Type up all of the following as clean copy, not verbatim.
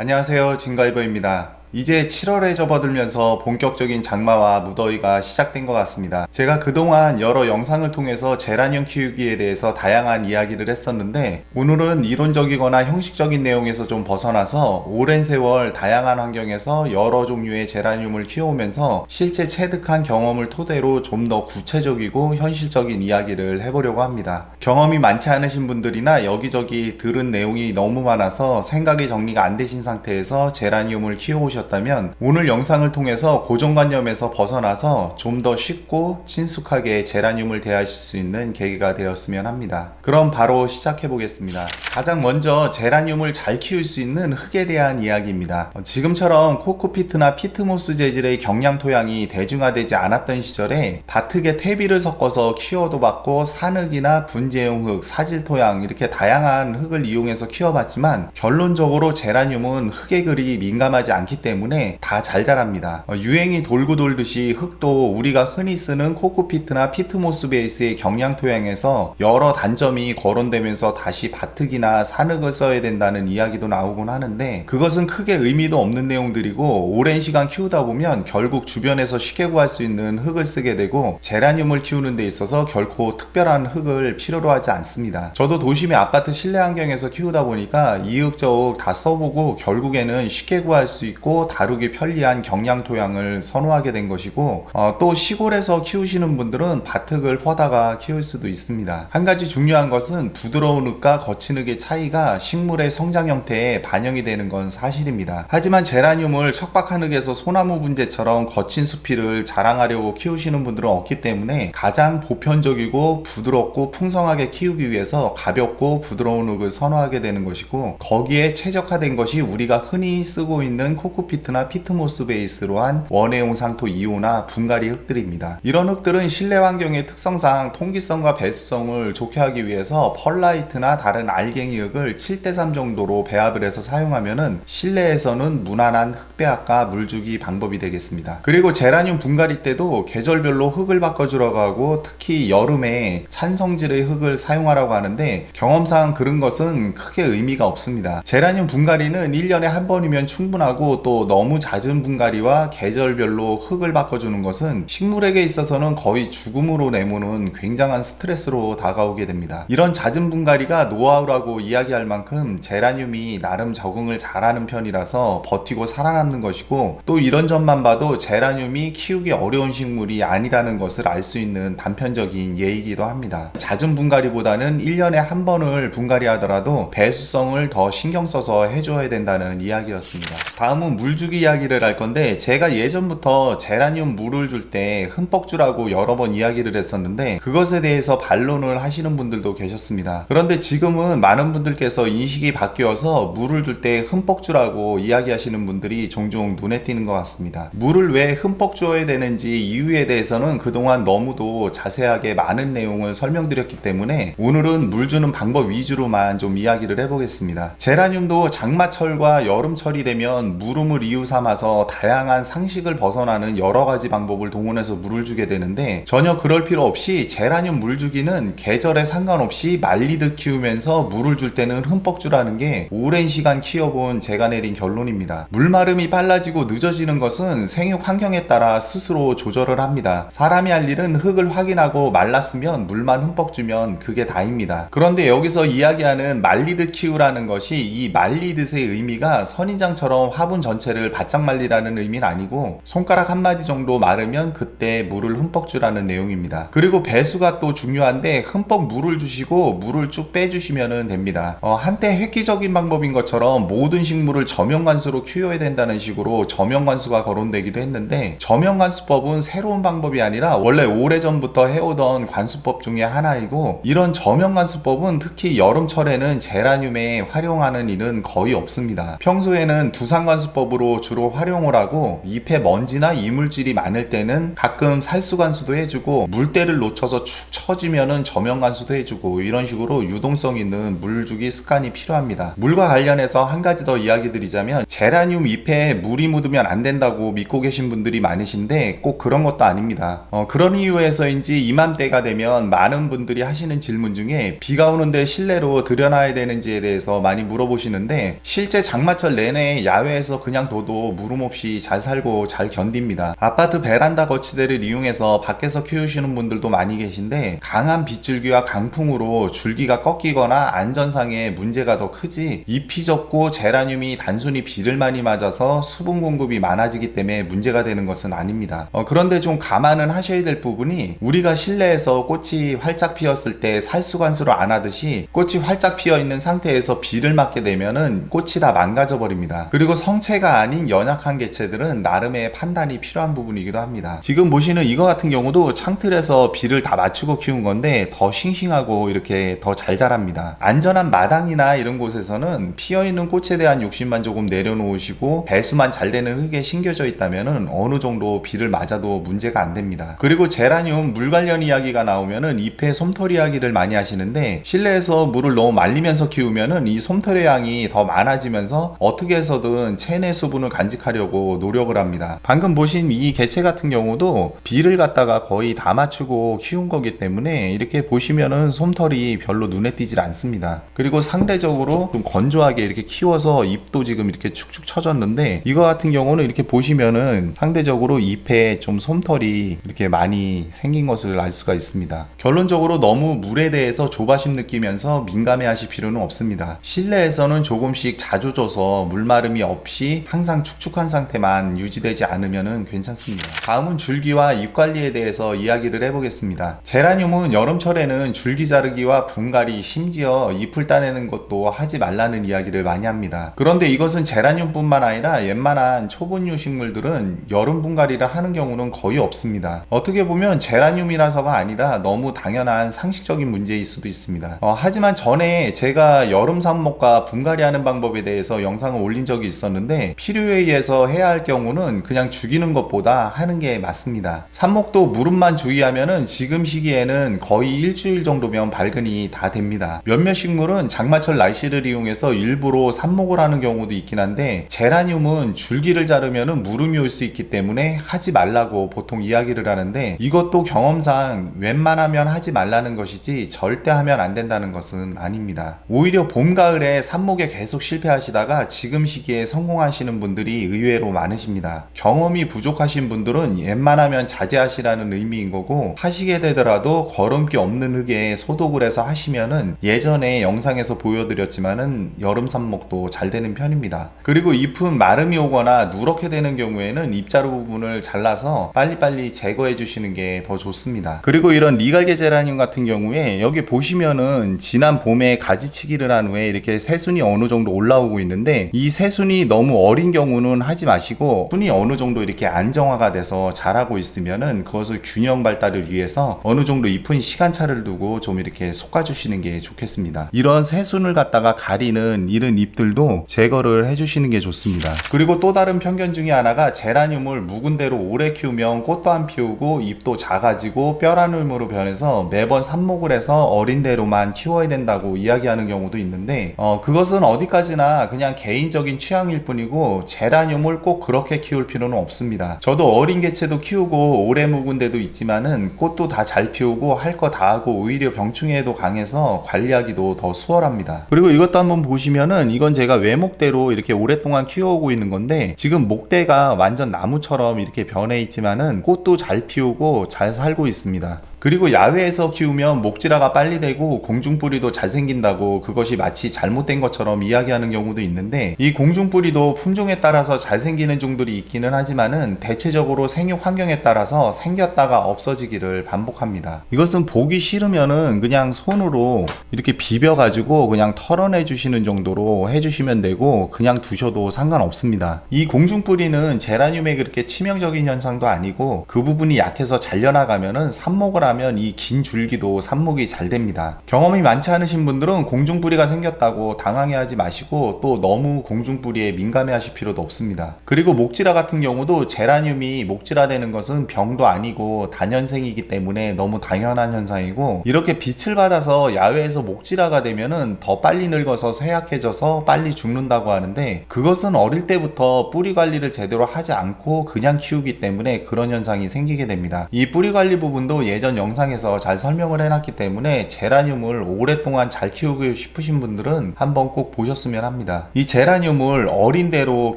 안녕하세요, 진갈버입니다. 이제 7월에 접어들면서 본격적인 장마와 무더위가 시작된 것 같습니다. 제가 그동안 여러 영상을 통해서 제라늄 키우기에 대해서 다양한 이야기를 했었는데, 오늘은 이론적이거나 형식적인 내용에서 좀 벗어나서 오랜 세월 다양한 환경에서 여러 종류의 제라늄을 키워오면서 실제 체득한 경험을 토대로 좀 더 구체적이고 현실적인 이야기를 해보려고 합니다. 경험이 많지 않으신 분들이나 여기저기 들은 내용이 너무 많아서 생각이 정리가 안 되신 상태에서 제라늄을 키워오셨다면 오늘 영상을 통해서 고정관념에서 벗어나서 좀 더 쉽고 친숙하게 제라늄을 대하실 수 있는 계기가 되었으면 합니다. 그럼 바로 시작해 보겠습니다. 가장 먼저 제라늄을 잘 키울 수 있는 흙에 대한 이야기입니다. 지금처럼 코코피트나 피트모스 재질의 경량 토양이 대중화되지 않았던 시절에 밭흙에 퇴비를 섞어서 키워도 봤고, 산흙이나 분재용 흙, 사질 토양 이렇게 다양한 흙을 이용해서 키워봤지만 결론적으로 제라늄은 흙에 그리 민감하지 않기 때문에 다 잘 자랍니다. 유행이 돌고 돌듯이 흙도 우리가 흔히 쓰는 코코피트나 피트모스 베이스의 경량 토양에서 여러 단점이 거론되면서 다시 밭흙이나 산흙을 써야 된다는 이야기도 나오곤 하는데, 그것은 크게 의미도 없는 내용들이고 오랜 시간 키우다 보면 결국 주변에서 쉽게 구할 수 있는 흙을 쓰게 되고, 제라늄을 키우는 데 있어서 결코 특별한 흙을 필요로 하지 않습니다. 저도 도심의 아파트 실내 환경에서 키우다 보니까 이윽저윽 다 써보고 결국에는 쉽게 구할 수 있고 다루기 편리한 경량 토양을 선호하게 된 것이고, 또 시골에서 키우시는 분들은 밭흙을 퍼다가 키울 수도 있습니다. 한 가지 중요한 것은 부드러운 흙과 거친 흙의 차이가 식물의 성장 형태에 반영이 되는 건 사실입니다. 하지만 제라늄을 척박한 흙에서 소나무 분재처럼 거친 수필을 자랑하려고 키우시는 분들은 없기 때문에 가장 보편적이고 부드럽고 풍성하게 키우기 위해서 가볍고 부드러운 흙을 선호하게 되는 것이고, 거기에 최적화된 것이 우리가 흔히 쓰고 있는 코코피트나 피트모스 베이스로 한 원해용 상토 2호나 분갈이 흙들입니다. 이런 흙들은 실내 환경의 특성상 통기성과 배수성을 좋게 하기 위해서 펄라이트나 다른 알갱이 흙을 7:3 정도로 배합을 해서 사용하면은 실내에서는 무난한 흙배합과 물주기 방법이 되겠습니다. 그리고 제라늄 분갈이 때도 계절별로 흙을 바꿔주라고 하고, 특히 여름에 찬 성질의 흙을 사용하라고 하는데 경험상 그런 것은 크게 의미가 없습니다. 제라늄 분갈이는 1년에 한 번이면 충분하고, 또 너무 잦은 분갈이와 계절별로 흙을 바꿔주는 것은 식물에게 있어서는 거의 죽음으로 내모는 굉장한 스트레스로 다가오게 됩니다. 이런 잦은 분갈이가 노하우라고 이야기할 만큼 제라늄이 나름 적응을 잘하는 편이라서 버티고 살아남는 것이고, 또 이런 점만 봐도 제라늄이 키우기 어려운 식물이 아니라는 것을 알 수 있는 단편적인 예이기도 합니다. 잦은 분갈이보다는 1년에 한 번을 분갈이 하더라도 배수성을 더 신경 써서 해줘야 된다는 이야기였습니다. 다음은 물주기 이야기를 할 건데, 제가 예전부터 제라늄 물을 줄 때 흠뻑 주라고 여러 번 이야기를 했었는데 그것에 대해서 반론을 하시는 분들도 계셨습니다. 그런데 지금은 많은 분들께서 인식이 바뀌어서 물을 줄 때 흠뻑 주라고 이야기하시는 분들이 종종 눈에 띄는 것 같습니다. 물을 왜 흠뻑 주어야 되는지 이유에 대해서는 그동안 너무도 자세하게 많은 내용을 설명드렸기 때문에 오늘은 물 주는 방법 위주로만 좀 이야기를 해보겠습니다. 제라늄도 장마철과 여름철이 되면 물음을 이유 삼아서 다양한 상식을 벗어나는 여러 가지 방법을 동원해서 물을 주게 되는데, 전혀 그럴 필요 없이 제라늄 물 주기는 계절에 상관없이 말리듯 키우면서 물을 줄 때는 흠뻑 주라는 게 오랜 시간 키워본 제가 내린 결론입니다. 물마름이 빨라지고 늦어지는 것은 생육 환경에 따라 스스로 조절을 합니다. 사람이 할 일은 흙을 확인하고 말랐으면 물만 흠뻑 주면 그게 다입니다. 그런데 여기서 이야기하는 말리듯 키우라는 것이 이 말리듯의 의미가 선인장처럼 화분 전체를 바짝 말리라는 의미는 아니고, 손가락 한마디 정도 마르면 그때 물을 흠뻑 주라는 내용입니다. 그리고 배수가 또 중요한데 흠뻑 물을 주시고 물을 쭉 빼주시면 됩니다. 한때 획기적인 방법인 것처럼 모든 식물을 저명관수로 키워야 된다는 식으로 저명관수가 거론되기도 했는데, 저명관수법은 새로운 방법이 아니라 원래 오래전부터 해오던 관수법 중에 하나이고, 이런 저명관수법은 특히 여름철에는 제라늄에 활용하는 일은 거의 없습니다. 평소에는 두상관수법을 작업으로 주로 활용을 하고 잎에 먼지나 이물질이 많을 때는 가끔 살수관수도 해주고 물때를 놓쳐서 축 처지면은 저면관수도 해주고 이런 식으로 유동성 있는 물주기 습관이 필요합니다. 물과 관련해서 한 가지 더 이야기 드리자면 제라늄 잎에 물이 묻으면 안 된다고 믿고 계신 분들이 많으신데 꼭 그런 것도 아닙니다. 그런 이유에서인지 이맘때가 되면 많은 분들이 하시는 질문 중에 비가 오는데 실내로 들여놔야 되는지에 대해서 많이 물어보시는데 실제 장마철 내내 야외에서 그냥 둬도 물음 없이 잘 살고 잘 견딥니다. 아파트 베란다 거치대를 이용해서 밖에서 키우시는 분들도 많이 계신데 강한 빗줄기와 강풍으로 줄기가 꺾이거나 안전상의 문제가 더 크지 잎이 적고 제라늄이 단순히 비를 많이 맞아서 수분 공급이 많아지기 때문에 문제가 되는 것은 아닙니다. 그런데 좀 감안은 하셔야 될 부분이 우리가 실내에서 꽃이 활짝 피었을 때 살수관수를 안 하듯이 꽃이 활짝 피어 있는 상태에서 비를 맞게 되면은 꽃이 다 망가져 버립니다. 그리고 성체가 아닌 연약한 개체들은 나름의 판단이 필요한 부분이기도 합니다. 지금 보시는 이거 같은 경우도 창틀에서 비를 다 맞추고 키운 건데 더 싱싱하고 이렇게 더 잘 자랍니다. 안전한 마당이나 이런 곳에서는 피어있는 꽃에 대한 욕심만 조금 내려놓으시고 배수만 잘 되는 흙에 심겨져 있다면은 어느 정도 비를 맞아도 문제가 안 됩니다. 그리고 제라늄 물 관련 이야기가 나오면은 잎에 솜털 이야기를 많이 하시는데 실내에서 물을 너무 말리면서 키우면은 이 솜털의 양이 더 많아지면서 어떻게 해서든 체내 수분을 간직하려고 노력을 합니다. 방금 보신 이 개체 같은 경우도 비를 갖다가 거의 다 맞추고 키운 거기 때문에 이렇게 보시면은 솜털이 별로 눈에 띄질 않습니다. 그리고 상대적으로 좀 건조하게 이렇게 키워서 잎도 지금 이렇게 축축 처졌는데 이거 같은 경우는 이렇게 보시면은 상대적으로 잎에 좀 솜털이 이렇게 많이 생긴 것을 알 수가 있습니다. 결론적으로 너무 물에 대해서 조바심 느끼면서 민감해 하실 필요는 없습니다. 실내에서는 조금씩 자주 줘서 물마름이 없이 항상 축축한 상태만 유지되지 않으면 괜찮습니다. 다음은 줄기와 잎 관리에 대해서 이야기를 해보겠습니다. 제라늄은 여름철에는 줄기 자르기와 분갈이 심지어 잎을 따내는 것도 하지 말라는 이야기를 많이 합니다. 그런데 이것은 제라늄뿐만 아니라 웬만한 초분류 식물들은 여름 분갈이를 하는 경우는 거의 없습니다. 어떻게 보면 제라늄이라서가 아니라 너무 당연한 상식적인 문제일 수도 있습니다. 하지만 전에 제가 여름 삽목과 분갈이하는 방법에 대해서 영상을 올린 적이 있었는데 필요에 의해서 해야 할 경우는 그냥 죽이는 것보다 하는 게 맞습니다. 삽목도 무름만 주의하면은 지금 시기에는 거의 일주일 정도면 발근이 다 됩니다. 몇몇 식물은 장마철 날씨를 이용해서 일부러 삽목을 하는 경우도 있긴 한데 제라늄은 줄기를 자르면은 무름이 올 수 있기 때문에 하지 말라고 보통 이야기를 하는데 이것도 경험상 웬만하면 하지 말라는 것이지 절대 하면 안 된다는 것은 아닙니다. 오히려 봄, 가을에 삽목에 계속 실패하시다가 지금 시기에 성공하시는 분들이 의외로 많으십니다. 경험이 부족하신 분들은 웬만하면 자제하시라는 의미인 거고 하시게 되더라도 거름기 없는 흙에 소독을 해서 하시면은 예전에 영상에서 보여드렸지만은 여름 삽목도 잘 되는 편입니다. 그리고 잎은 마름이 오거나 누렇게 되는 경우에는 잎자루 부분을 잘라서 빨리빨리 제거해 주시는 게 더 좋습니다. 그리고 이런 리갈게 제라늄 같은 경우에 여기 보시면은 지난 봄에 가지치기를 한 후에 이렇게 새순이 어느 정도 올라오고 있는데 이 새순이 너무 어린 경우는 하지 마시고 순이 어느 정도 이렇게 안정화가 돼서 자라고 있으면은 그것을 균형 발달을 위해서 어느 정도 잎은 시간차를 두고 좀 이렇게 솎아주시는 게 좋겠습니다. 이런 새순을 갖다가 가리는 이런 잎들도 제거를 해주시는 게 좋습니다. 그리고 또 다른 편견 중에 하나가 제라늄을 묵은 대로 오래 키우면 꽃도 안 피우고 잎도 작아지고 뼈라늄으로 변해서 매번 삽목을 해서 어린 대로만 키워야 된다고 이야기하는 경우도 있는데 그것은 어디까지나 그냥 개인적인 취향일 뿐이고 제라늄을 꼭 그렇게 키울 필요는 없습니다. 저도 어린 개체도 키우고 오래 묵은 데도 있지만은 꽃도 다 잘 피우고 할 거 다 하고 오히려 병충해에도 강해서 관리하기도 더 수월합니다. 그리고 이것도 한번 보시면은 이건 제가 외목대로 이렇게 오랫동안 키워오고 있는 건데 지금 목대가 완전 나무처럼 이렇게 변해 있지만은 꽃도 잘 피우고 잘 살고 있습니다. 그리고 야외에서 키우면 목질화가 빨리 되고 공중뿌리도 잘 생긴다고 그것이 마치 잘못된 것처럼 이야기하는 경우도 있는데 이 공중뿌리도 품종에 따라서 잘 생기는 종들이 있기는 하지만은 대체적으로 생육 환경에 따라서 생겼다가 없어지기를 반복합니다. 이것은 보기 싫으면은 그냥 손으로 이렇게 비벼가지고 그냥 털어내 주시는 정도로 해주시면 되고 그냥 두셔도 상관없습니다. 이 공중뿌리는 제라늄에 그렇게 치명적인 현상도 아니고 그 부분이 약해서 잘려나가면은 삽목을 하면 이 긴 줄기도 삽목이 잘 됩니다. 경험이 많지 않으신 분들은 공중뿌리가 생겼다고 당황해하지 마시고 또 너무 공중뿌리에 민감해하실 필요도 없습니다. 그리고 목지라 같은 경우도 제라늄이 목지라되는 것은 병도 아니고 단연생이기 때문에 너무 당연한 현상이고, 이렇게 빛을 받아서 야외에서 목지라가 되면은 더 빨리 늙어서 쇠약해져서 빨리 죽는다고 하는데, 그것은 어릴 때부터 뿌리 관리를 제대로 하지 않고 그냥 키우기 때문에 그런 현상이 생기게 됩니다. 이 뿌리 관리 부분도 예전 영상에서 잘 설명을 해놨기 때문에 제라늄을 오랫동안 잘 키우고 싶으신 분들은 한번 꼭 보셨으면 합니다. 이 제라늄을 어린 대로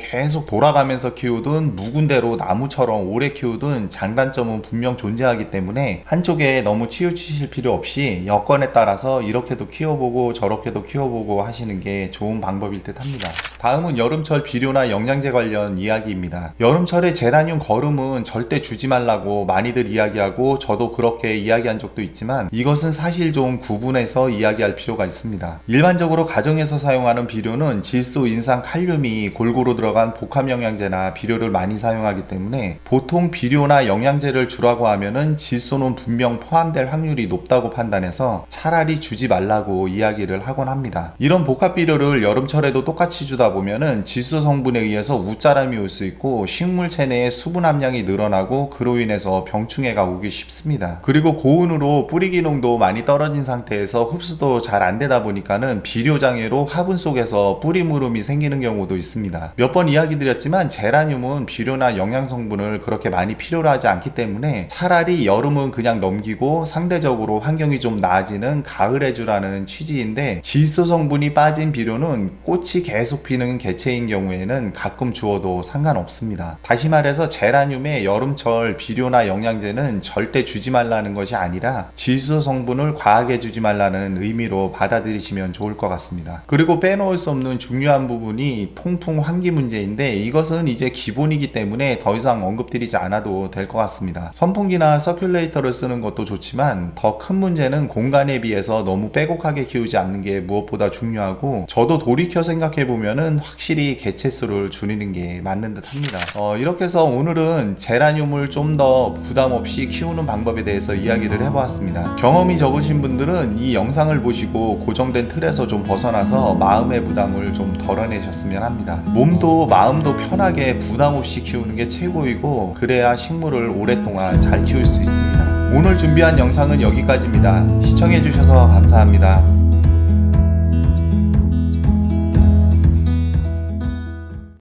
계속 돌아가면서 키우든 묵은 대로 나무처럼 오래 키우든 장단점은 분명 존재하기 때문에 한쪽에 너무 치우치실 필요 없이 여건에 따라서 이렇게도 키워보고 저렇게도 키워보고 하시는 게 좋은 방법일 듯 합니다. 다음은 여름철 비료나 영양제 관련 이야기입니다. 여름철에 제라늄 거름은 절대 주지 말라고 많이들 이야기하고 저도 그렇게 이야기한 적도 있지만, 이것은 사실 좀 구분해서 이야기할 필요가 있습니다. 일반적으로 가정에서 사용하는 비료는 질소, 인산, 칼륨이 골고루 들어간 복합 영양제나 비료를 많이 사용하기 때문에 보통 비료나 영양제를 주라고 하면은 질소는 분명 포함될 확률이 높다고 판단해서 차라리 주지 말라고 이야기를 하곤 합니다. 이런 복합 비료를 여름철에도 똑같이 주다 보면은 질소 성분에 의해서 웃자람이 올 수 있고 식물 체내에 수분 함량이 늘어나고 그로 인해서 병충해가 오기 쉽습니다. 그리고 고온으로 뿌리 기능도 많이 떨어진 상태에서 흡수도 잘 안 되다 보니까는 비료 장애로 화분 속에서 뿌리 무름이 생기는 경우도 있습니다. 몇 번 이야기 드렸지만 제라늄은 비료나 영양 성분을 그렇게 많이 필요로 하지 않기 때문에 차라리 여름은 그냥 넘기고 상대적으로 환경이 좀 나아지는 가을에 주라는 취지인데, 질소 성분이 빠진 비료는 꽃이 계속 피는 개체인 경우에는 가끔 주어도 상관없습니다. 다시 말해서 제라늄의 여름철 비료나 영양제는 절대 주지 말라는 것이 아니라 질소 성분을 과하게 주지 말라는 의미로 받아들이시면 좋을 것 같습니다. 그리고 빼놓을 수 없는 중요한 부분이 통풍 환기 문제인데, 이것은 이제 기본이기 때문에 더 이상 언급드리지 않아도 될 것 같습니다. 선풍기나 서큘레이터를 쓰는 것도 좋지만 더 큰 문제는 공간에 비해서 너무 빼곡하게 키우지 않는 게 무엇보다 중요하고, 저도 돌이켜 생각해보면은 확실히 개체수를 줄이는 게 맞는 듯 합니다. 이렇게 해서 오늘은 제라늄을 좀 더 부담 없이 키우는 방법에 대해서 이야기를 해보았습니다. 경험이 적으신 분들은 이 영상을 보시고 고정된 틀에서 좀 벗어나서 마음의 부담을 좀 덜어내셨으면 합니다. 몸도 마음도 편하게 부담 없이 키우는 게 최고이고, 그래야 식물을 오랫동안 잘 키울 수 있습니다. 오늘 준비한 영상은 여기까지입니다. 시청해주셔서 감사합니다.